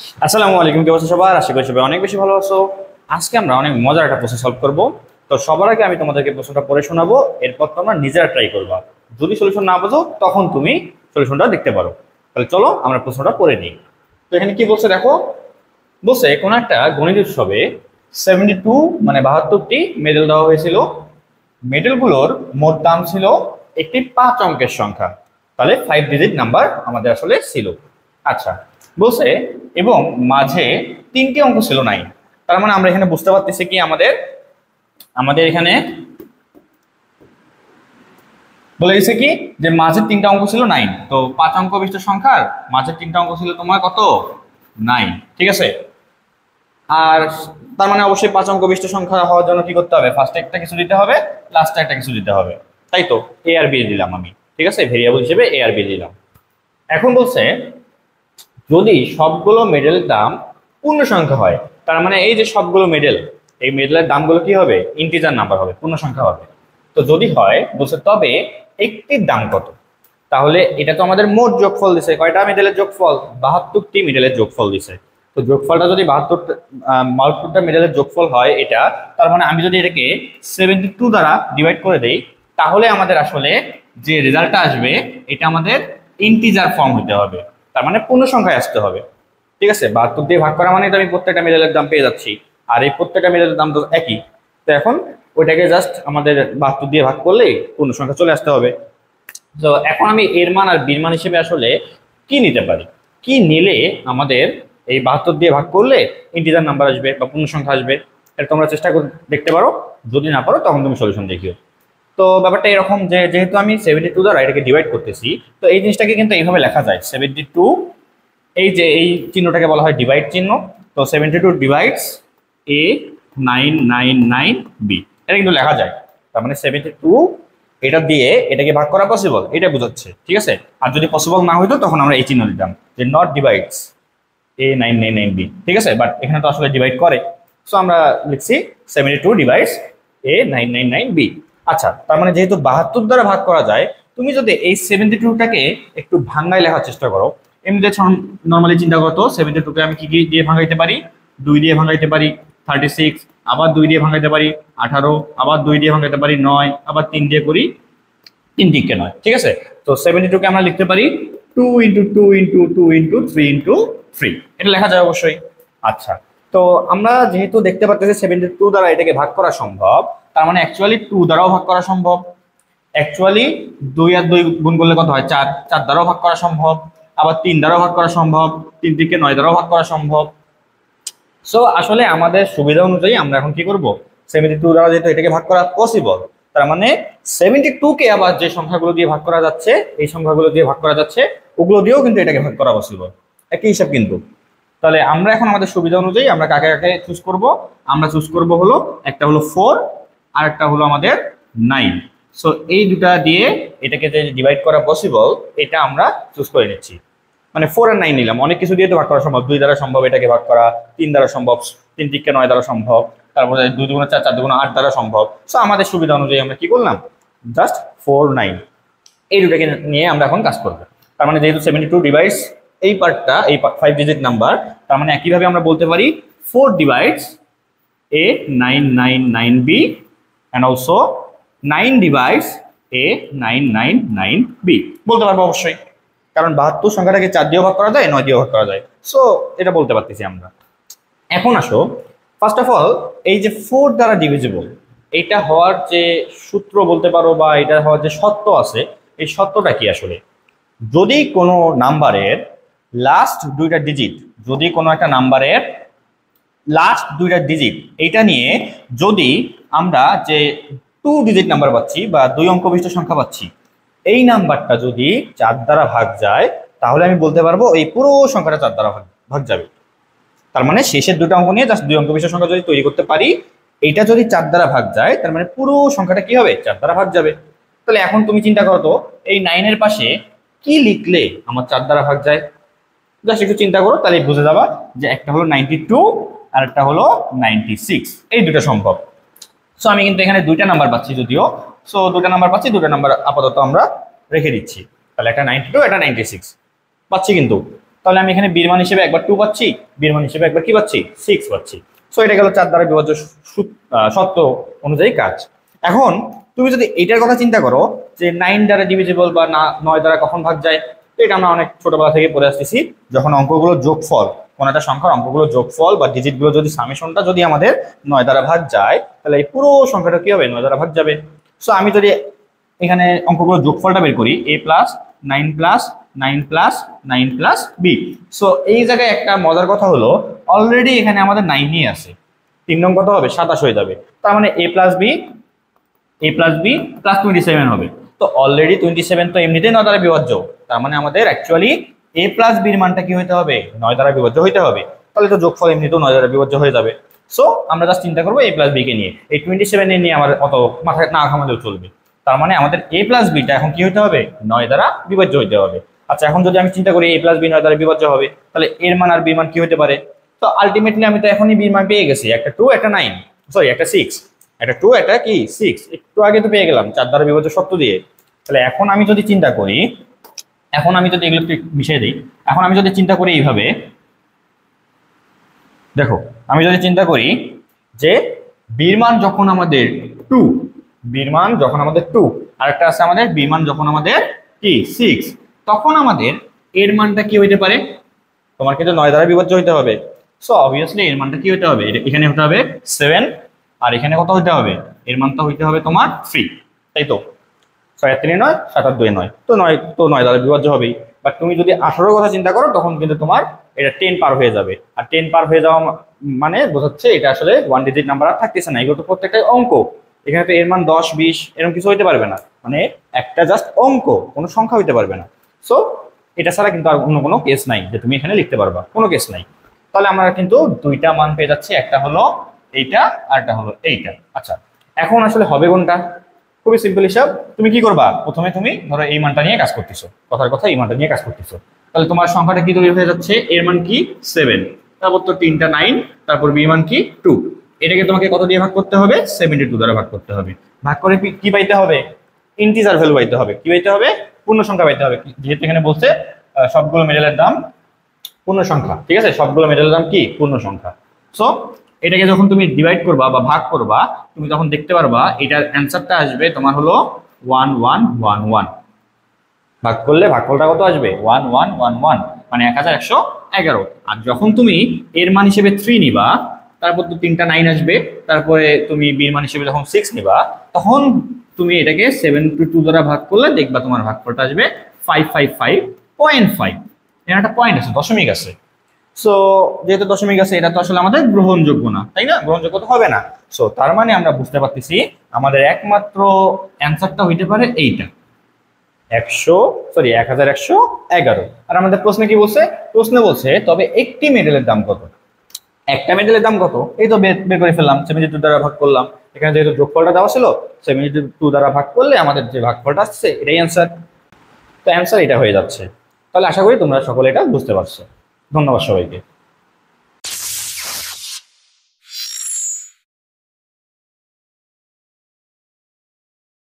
আসসালামু আলাইকুম, কি অবস্থা সবার? আশা করি সবাই অনেক বেশি ভালো আছো। আজকে আমরা অনেক মজার একটা প্রশ্ন সলভ করব। তো সবার আগে আমি তোমাদেরকে প্রশ্নটা পড়ে শোনাবো, এরপর তোমরা নিজেরা ট্রাই করবা। যদি সলিউশন না বোঝো তখন তুমি সলিউশনটা দেখতে পারো। তাহলে চলো আমরা প্রশ্নটা পড়ে নিই। তো এখানে কি বলছে দেখো, বলছে কোনো একটা গণিত উৎসবে 72 মানে 72টি মেডেল দেওয়া হয়েছিল। মেডেলগুলোর মোট দাম ছিল একটি 5 অঙ্কের সংখ্যা। তাহলে 5 ডিজিট নাম্বার আমাদের আসলে ছিল। আচ্ছা, বলছে এবং মাঝে 3টি অঙ্ক ছিল নাই। তার মানে আমরা এখানে বুঝতে পারতেছি কি আমাদের আমাদের এখানে বলে গেছে কি যে মাঝের 3টা অঙ্ক ছিল 9। তো 5 অঙ্ক বিশিষ্ট সংখ্যার মাঝের 3টা অঙ্ক ছিল তোমার কত? 9। ঠিক আছে। আর তার মানে অবশ্যই 5 অঙ্ক বিশিষ্ট সংখ্যা হওয়ার জন্য কি করতে হবে? ফার্স্টে একটা কিছু দিতে হবে, লাস্টে একটা কিছু দিতে হবে। তাই তো এ আর বি দিলাম আমি। ঠিক আছে, ভেরিয়েবল হিসেবে এ আর বি দিলাম। এখন বলছে যদি সবগুলো মেডেলের দাম পূর্ণ সংখ্যা হয়, তার মানে এই যে সবগুলো মেডেল, এই মেডেলের দামগুলো কি হবে? ইন্টিজার নাম্বার হবে, পূর্ণ সংখ্যা হবে। তো যদি হয় বলছে তবে একটির দাম কত? তাহলে এটা তো আমাদের মোট যোগফল দিছে। কয়টা মেডেলের যোগফল? 72টি মেডেলের যোগফল দিছে। তো যোগফলটা যদি 72টা মেডেলের যোগফল হয় এটা, তার মানে আমি যদি এটাকে 72 দ্বারা ডিভাইড করে দেই, তাহলে আমাদের আসলে যে রেজাল্টটা আসবে এটা আমাদের ইন্টিজার ফর্ম হতে হবে। তার মানে পূর্ণ সংখ্যায় আসতে হবে। ঠিক আছে, 72 দিয়ে ভাগ করা মানে তো আমি প্রত্যেকটা মেডেলের দাম পেয়ে যাচ্ছি। আর এই প্রত্যেকটা মেডেলের দাম তো একই। তো এখন ওইটাকে জাস্ট আমাদের 72 দিয়ে ভাগ করলেই পূর্ণ সংখ্যা চলে আসতে হবে। তো এখন আমি এর মান আর বির মান হিসেবে আসলে কি নিতে পারি? কি নিলে আমাদের এই 72 দিয়ে ভাগ করলে ইন্টিজার নাম্বার আসবে বা পূর্ণ সংখ্যা আসবে? এটা তোমরা চেষ্টা করে দেখতে পারো। যদি না পারো তখন তুমি সলিউশন দেখিও। তো ব্যাপারটা এরকম যে যেহেতু আমি 72 দ্বারা এটাকে ডিভাইড করতেছি, তো এই জিনিসটাকে কিন্তু এইভাবে লেখা যায় 72, এই যে এই চিহ্নটাকে বলা হয় ডিভাইড চিহ্ন। তো 72 ডিভাইডস এ 999 বি, এটা কিন্তু লেখা যায়। তার মানে 72 এটা দিয়ে এটাকে ভাগ করা পসিবল, এটা বোঝাচ্ছে। ঠিক আছে, আর যদি পসিবল না হইতো তখন আমরা এই চিহ্ন দিতাম যে নট ডিভাইডস এ 999 বি। ঠিক আছে, বাট এখানে তো আসলে ডিভাইড করে, সো আমরা লিখছি 72 ডিভাইডস এ 999 বি। আচ্ছা, তার মানে যেহেতু 72 দ্বারা ভাগ করা যায়, তুমি যদি এই 72টাকে একটু ভাঙায় লেখার চেষ্টা করো, এমনিতে নর্মালি চিন্তা করতো 72কে আমি কি কি দিয়ে ভাঙাইতে পারি? 2 দিয়ে ভাঙাইতে পারি 36, আবার 2 দিয়ে ভাঙাইতে পারি 18, আবার 2 দিয়ে ভাঙাইতে পারি 9, আবার 3 দিয়ে করি 3 দিকে 9। ঠিক আছে, তো 72কে আমরা লিখতে পারি 2 ইন্টু 2 ইন্টু 2 ইন্টু 3 ইন্টু 3, এটা লেখা যায় অবশ্যই। আচ্ছা, তো আমরা যেহেতু দেখতে পাচ্ছি 72 দ্বারা এটাকে ভাগ করা সম্ভব, তার মানে অ্যাকচুয়ালি 2 দ্বারাও ভাগ করা সম্ভব। অ্যাকচুয়ালি 2 আর 2 গুণ করলে কত হয়? 4, 4 দ্বারাও ভাগ করা সম্ভব। আবার 3 দ্বারাও ভাগ করা সম্ভব, 3 থেকে 9 দ্বারাও ভাগ করা সম্ভব। সো আসলে আমাদের সুবিধা অনুযায়ী আমরা এখন কি করব? 72 দ্বারা যেহেতু এটাকে ভাগ করা পসিবল, তার মানে 72কে আবার যে সংখ্যাগুলো দিয়ে ভাগ করা যাচ্ছে, এই সংখ্যাগুলো দিয়ে ভাগ করা যাচ্ছে, ওগুলো দিয়েও কিন্তু এটাকে ভাগ করা পসিবল। একই হিসাব কিন্তু। তাহলে আমরা এখন আমাদের সুবিধা অনুযায়ী আমরা কাকে কাকে চুজ করব? আমরা চুজ করব হলো একটা হলো 4 আর একটা হলো আমাদের 9। সো এই দুটা দিয়ে এটাকে যে ডিভাইড করা পসিবল, এটা আমরা চুজ করে নিচ্ছি। মানে 4 আর 9 নিলাম, অনেক কিছু দিয়ে তো ভাগ করা সম্ভব। 2 দ্বারা সম্ভব এটাকে ভাগ করা, 3 দ্বারা সম্ভব, 3 থেকে 9 দ্বারা সম্ভব, তারপরে 2 দুগুণ 4, 4 দুগুণ 8 দ্বারা সম্ভব। সো আমাদের সুবিধা অনুযায়ী আমরা কি করলাম? জাস্ট 4, 9 এই দুটাকে নিয়ে আমরা এখন কাজ করব। তার মানে যেহেতু 72 ডিভাইডস এই পার্টটা, এই 5 ডিজিট নাম্বার, তার মানে একইভাবে আমরা বলতে পারি 4 divides A 999 B and also 9 divides A 999 B বলতে পারবো অবশ্যই। কারণ 72 সংখ্যাটাকে 4 দিয়েও ভাগ করা যায়, 9 দিয়েও ভাগ করা যায়। সো এটা বলতে পারতেছি আমরা। এখন আসো, ফার্স্ট অফ অল এই যে 4 দ্বারা ডিভিজিবল, এটা হওয়ার যে সূত্র বলতে পারো বা এটা হওয়ার যে সত্য আছে, এই সত্যটা কি আসলে? যদি কোনো নাম্বারের লাস্ট 2টা ডিজিট, যদি কোনো একটা নাম্বারের লাস্ট 2টা ডিজিট এইটা নিয়ে যদি আমরা যে 2 ডিজিট নাম্বার পাচ্ছি বা 2 অঙ্ক বিশিষ্ট সংখ্যা পাচ্ছি, এই নাম্বারটা যদি 4 দ্বারা ভাগ যায়, তাহলে আমি বলতে পারবো এই পুরো সংখ্যাটা 4 দ্বারা ভাগ যাবে। তার মানে শেষের 2টা অঙ্ক নিয়ে জাস্ট 2 অঙ্ক বিশিষ্ট সংখ্যা যদি তৈরি করতে পারি, এইটা যদি 4 দ্বারা ভাগ যায়, তার মানে পুরো সংখ্যাটা কি হবে? 4 দ্বারা ভাগ যাবে। তাহলে এখন তুমি চিন্তা করো তো, এই 9 এর পাশে কি লিখলে আমার 4 দ্বারা ভাগ যায়? জাস্ট একটু চিন্তা করো, তাহলে বুঝে যাবা যে একটা হলো 92 আর একটা হলো 96, এই দুটো সম্ভব। সো আমি কিন্তু এখানে 2টা নাম্বার পাচ্ছি যদিও। সো 2টা নাম্বার পাচ্ছি, 2টা নাম্বার আপাতত আমরা রেখে দিচ্ছি। তাহলে একটা 92, একটা 96 পাচ্ছি কিন্তু। তাহলে আমি এখানে বীর মান হিসেবে একবার 2 পাচ্ছি, বীর মান হিসেবে একবার কি পাচ্ছি 6 পাচ্ছি। সো এটা গেল 4 দ্বারা বিভাজ্য সত্য অনুযায়ী কাজ। এখন তুমি যদি এটার কথা চিন্তা করো যে 9 দ্বারা ডিভিজিবল বা 9 দ্বারা কখন ভাগ যায়, তো এটা আমরা অনেক ছোটবেলা থেকে পড়ে আসতেছি। যখন অঙ্কগুলো যোগফল, কোন একটা সংখ্যার অঙ্কগুলো যোগফল বা ডিজিটগুলো যদি সামেশনটা যদি আমাদের 9 দ্বারা ভাগ যায়, তাহলে এই পুরো সংখ্যাটা কি হবে 9 দ্বারা ভাগ যাবে। সো আমি যদি এখানে অঙ্কগুলো যোগফলটা বের করি, a plus 9 plus 9 plus 9 plus B. So এই জায়গায় একটা মজার কথা হলো অলরেডি এখানে আমাদের 9ই আছে, 3 নং কত হবে 27 হয়ে যাবে। তার মানে a প্লাস বি প্লাস 27 হবে। তো অলরেডি 27 তো এমনিতেই 9 দ্বারা বিভাজ্য, তার মানে আমাদের অ্যাকচুয়ালি a প্লাস বির মানটা কি হইতে হবে 9 দ্বারা বিভাজ্য হইতে হবে। তাহলে তো যোগফল এমনিতেও 9 দ্বারা বিভাজ্য হয়ে যাবে। সো আমরা জাস্ট চিন্তা করবো a প্লাস বি কে নিয়ে, এই 27 নিয়ে আমার অত মাথায় না ঘামালেও চলবে। তার মানে আমাদের a প্লাস বিটা এখন কি হইতে হবে 9 দ্বারা বিভাজ্য হইতে হবে। আচ্ছা, এখন যদি আমি চিন্তা করি a প্লাস বি 9 দ্বারা বিভাজ্য হবে, তাহলে এর মান আর বি মান কি হতে পারে? তো আলটিমেটলি আমি তো এখনই বি মান পেয়ে গেছি, একটা 2 একটা 9, সরি একটা 6, একটা 2 একটা কি 6, একটু আগে তো পেয়ে গেলাম 4 দ্বারা বিভাজ্য সত্য দিয়ে। তাহলে এখন আমি যদি চিন্তা করি, এখন আমি যদি এগুলো একটু মিশিয়ে দিই, এখন আমি যদি চিন্তা করি এইভাবে, দেখো আমি যদি চিন্তা করি যে বীর মান যখন আমাদের 2, বীর মান যখন আমাদের 2, আর একটা আছে আমাদের বীর মান যখন আমাদের কি 6, তখন আমাদের এর মানটা কি হইতে পারে? তোমার কিন্তু 9 দ্বারা বিভাজ্য হইতে হবে। সো অবভিয়াসলি এর মানটা কি হইতে হবে? এখানে হতে হবে 7, আর এখানে কত হইতে হবে? এর মানটা হইতে হবে তোমার 3, তাই তো? 6 আর 3 9, 7 আর 2 9, তো 9 দ্বারা বিভাজ্য হবেই। বাট তুমি যদি 18 কথা চিন্তা করো তখন কিন্তু তোমার এটা 10 পার হয়ে যাবে, আর 10 পার হয়ে যাওয়া মানে বোঝাচ্ছে এটা আসলে 1 ডিজিট নাম্বার আর থাকতেছে না, এগুলো তো প্রত্যেকটাই অঙ্ক। এখানে তো এর মান 10 20 এরকম কিছু হইতে পারবে না, মানে একটা জাস্ট অঙ্ক, কোনো সংখ্যা হইতে পারবে না। সো এটা ছাড়া কিন্তু আর অন্য কোনো কেস নাই যে তুমি এখানে লিখতে পারবা, কোনো কেস নাই। তাহলে আমরা কিন্তু দুইটা মান পেয়ে যাচ্ছি, একটা হলো এইটা আর একটা হলো এইটা। আচ্ছা, এখন আসলে হবে কোনটা? খুবই সিম্পল হিসাব। তুমি কি করবা? প্রথমে তুমি ধরো এই মানটা নিয়ে কাজ করতেছো, কথার কথা এই মানটা নিয়ে কাজ করতেছো, তাহলে তোমার সংখ্যাটা কি তৈরি হয়ে যাচ্ছে? এর মান কি 7, তারপর তো 3টা 9, তারপর বি মান কি 2। এটাকে তোমাকে কত দিয়ে ভাগ করতে হবে? 72 দ্বারা ভাগ করতে হবে। ভাগ করে কি পাইতে হবে? ইন্টিজার ভ্যালু পাইতে হবে। কি পাইতে হবে? পূর্ণ সংখ্যা পাইতে হবে, যেহেতু এখানে বলছে সবগুলো মেডেলের দাম পূর্ণ সংখ্যা, ঠিক আছে? সবগুলো মেডেলের দাম কি পূর্ণ সংখ্যা। সো এটাকে যখন তুমি ডিভাইড করবা বা ভাগ করবা, তুমি তখন দেখতে পারবা এটার অ্যান্সারটা আসবে তোমার হলো 1111। ভাগ করলে ভাগফলটা কত আসবে? 1111, মানে 1111। আর যখন তুমি এর মান হিসেবে 3 নিবা, তারপর তো 3টা 9 আসবে, তারপরে তুমি বীর মান হিসেবে যখন 6 নিবা, তখন তুমি এটাকে 72 দ্বারা ভাগ করলে দেখবা তোমার ভাগফলটা আসবে 555.5। এখানে একটা পয়েন্ট আছে, দশমিক আছে। সো যেহেতু দশমিক আছে, এটা তো আসলে আমাদের গ্রহণযোগ্য না, তাই না? গ্রহণযোগ্য তো হবে না। সো তার মানে আমরা বুঝতে পারতেছি আমাদের একমাত্র অ্যান্সারটা হইতে পারে এইটা 1111। আর আমাদের প্রশ্নে কি বলছে? প্রশ্নে বলছে তবে একটি মেডেলের দাম কত? একটা মেডেলের দাম কত? এই তো বের করে ফেললাম, 72 দ্বারা ভাগ করলাম। এখানে যেহেতু যোগফলটা দেওয়া ছিল, 72 দ্বারা ভাগ করলে আমাদের যে ভাগফলটা আসছে এটাই অ্যান্সার। তো অ্যান্সার এটা হয়ে যাচ্ছে। তাহলে আশা করি তোমরা সকলে এটা বুঝতে পারছো। ধন্যবাদ সবাইকে।